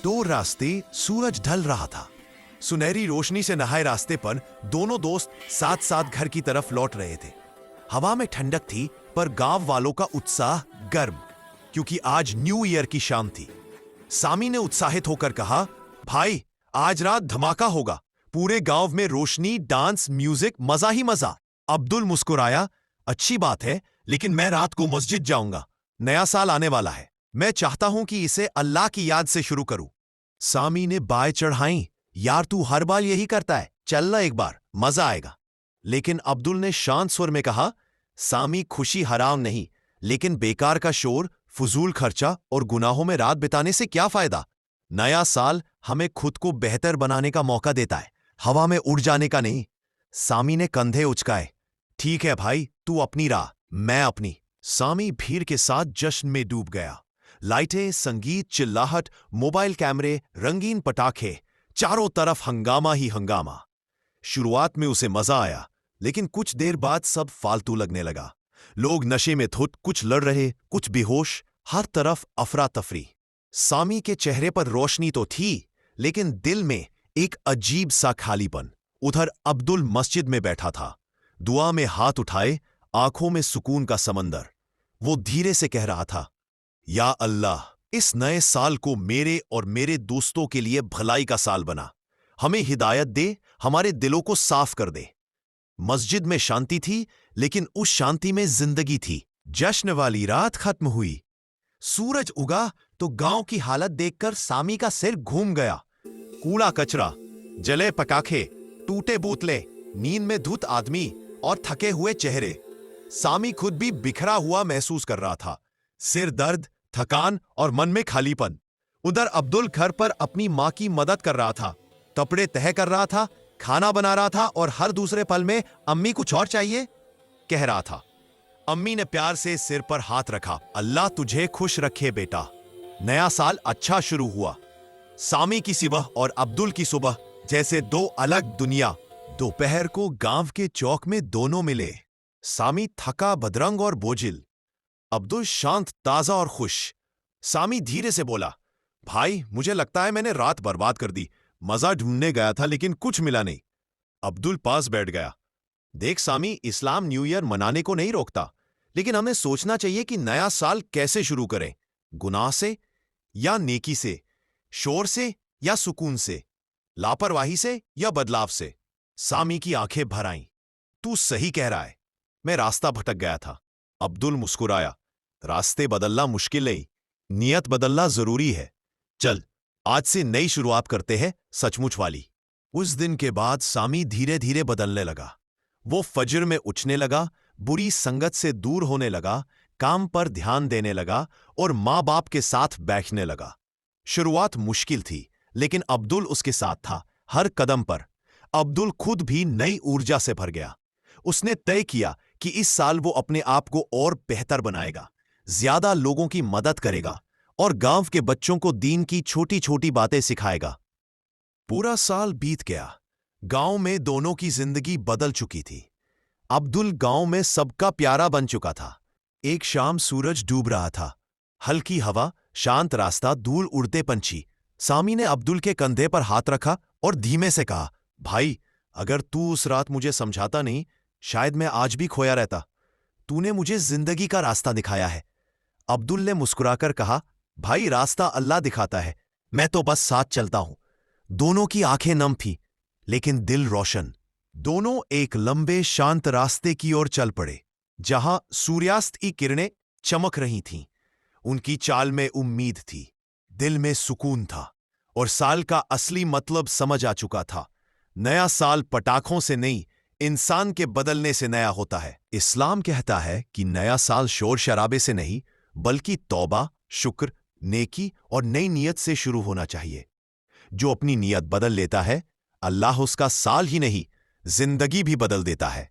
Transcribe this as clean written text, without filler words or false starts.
दो रास्ते सूरज ढल रहा था। सुनहरी रोशनी से नहाए रास्ते पर दोनों दोस्त साथ साथ घर की तरफ लौट रहे थे। हवा में ठंडक थी पर गांव वालों का उत्साह गर्म, क्योंकि आज न्यू ईयर की शाम थी। सामी ने उत्साहित होकर कहा, भाई आज रात धमाका होगा, पूरे गांव में रोशनी, डांस, म्यूजिक, मजा ही मजा। अब्दुल मुस्कुराया, अच्छी बात है, लेकिन मैं रात को मस्जिद जाऊंगा। नया साल आने वाला है, मैं चाहता हूं कि इसे अल्लाह की याद से शुरू करूं। सामी ने बाय चढ़ाई, यार तू हर बार यही करता है, चलना एक बार, मजा आएगा। लेकिन अब्दुल ने शांत स्वर में कहा, सामी खुशी हराम नहीं, लेकिन बेकार का शोर, फजूल खर्चा और गुनाहों में रात बिताने से क्या फायदा। नया साल हमें खुद को बेहतर बनाने का मौका देता है, हवा में उड़ जाने का नहीं। सामी ने कंधे उचकाए, ठीक है भाई, तू अपनी राह, मैं अपनी। सामी भीड़ के साथ जश्न में डूब गया। लाइटें, संगीत, चिल्लाहट, मोबाइल कैमरे, रंगीन पटाखे, चारों तरफ हंगामा ही हंगामा। शुरुआत में उसे मजा आया, लेकिन कुछ देर बाद सब फालतू लगने लगा। लोग नशे में धुत, कुछ लड़ रहे, कुछ बेहोश, हर तरफ अफरा तफरी। सामी के चेहरे पर रोशनी तो थी, लेकिन दिल में एक अजीब सा खालीपन। उधर अब्दुल मस्जिद में बैठा था, दुआ में हाथ उठाए, आंखों में सुकून का समंदर। वो धीरे से कह रहा था, या अल्लाह, इस नए साल को मेरे और मेरे दोस्तों के लिए भलाई का साल बना। हमें हिदायत दे, हमारे दिलों को साफ कर दे। मस्जिद में शांति थी, लेकिन उस शांति में जिंदगी थी। जश्न वाली रात खत्म हुई। सूरज उगा तो गांव की हालत देखकर सामी का सिर घूम गया। कूड़ा कचरा, जले पटाखे, टूटे बोतले, नींद में धुत आदमी और थके हुए चेहरे। सामी खुद भी बिखरा हुआ महसूस कर रहा था। सिर दर्द, थकान और मन में खालीपन। उधर अब्दुल घर पर अपनी मां की मदद कर रहा था, कपड़े तह कर रहा था, खाना बना रहा था और हर दूसरे पल में अम्मी कुछ और चाहिए कह रहा था। अम्मी ने प्यार से सिर पर हाथ रखा, अल्लाह तुझे खुश रखे बेटा। नया साल अच्छा शुरू हुआ। सामी की सुबह और अब्दुल की सुबह जैसे दो अलग दुनिया। दोपहर को गांव के चौक में दोनों मिले। सामी थका, बदरंग और बोझिल, अब्दुल शांत, ताजा और खुश। सामी धीरे से बोला, भाई मुझे लगता है मैंने रात बर्बाद कर दी। मजा ढूंढने गया था लेकिन कुछ मिला नहीं। अब्दुल पास बैठ गया। देख सामी, इस्लाम न्यू ईयर मनाने को नहीं रोकता, लेकिन हमें सोचना चाहिए कि नया साल कैसे शुरू करें। गुनाह से या नेकी से, शोर से या सुकून से, लापरवाही से या बदलाव से। सामी की आंखें भर आईं। तू सही कह रहा है, मैं रास्ता भटक गया था। अब्दुल मुस्कुराया, रास्ते बदलना मुश्किल नहीं, नियत बदलना जरूरी है। चल आज से नई शुरुआत करते हैं, सचमुच वाली। उस दिन के बाद सामी धीरे धीरे बदलने लगा। वो फजर में उठने लगा, बुरी संगत से दूर होने लगा, काम पर ध्यान देने लगा और माँ बाप के साथ बैठने लगा। शुरुआत मुश्किल थी, लेकिन अब्दुल उसके साथ था हर कदम पर। अब्दुल खुद भी नई ऊर्जा से भर गया। उसने तय किया कि इस साल वो अपने आप को और बेहतर बनाएगा, ज्यादा लोगों की मदद करेगा और गांव के बच्चों को दीन की छोटी छोटी बातें सिखाएगा। पूरा साल बीत गया। गांव में दोनों की जिंदगी बदल चुकी थी। अब्दुल गांव में सबका प्यारा बन चुका था। एक शाम सूरज डूब रहा था। हल्की हवा, शांत रास्ता, दूर उड़ते पंछी। सामी ने अब्दुल के कंधे पर हाथ रखा और धीमे से कहा, भाई अगर तू उस रात मुझे समझाता नहीं, शायद मैं आज भी खोया रहता। तूने मुझे जिंदगी का रास्ता दिखाया है। अब्दुल ने मुस्कुराकर कहा, भाई रास्ता अल्लाह दिखाता है, मैं तो बस साथ चलता हूं। दोनों की आंखें नम थी, लेकिन दिल रोशन। दोनों एक लंबे शांत रास्ते की ओर चल पड़े, जहां सूर्यास्त की किरणें चमक रही थीं। उनकी चाल में उम्मीद थी, दिल में सुकून था और साल का असली मतलब समझ आ चुका था। नया साल पटाखों से नहीं, इंसान के बदलने से नया होता है। इस्लाम कहता है कि नया साल शोर शराबे से नहीं, बल्कि तौबा, शुक्र, नेकी और नई नियत से शुरू होना चाहिए। जो अपनी नियत बदल लेता है, अल्लाह उसका साल ही नहीं, जिंदगी भी बदल देता है।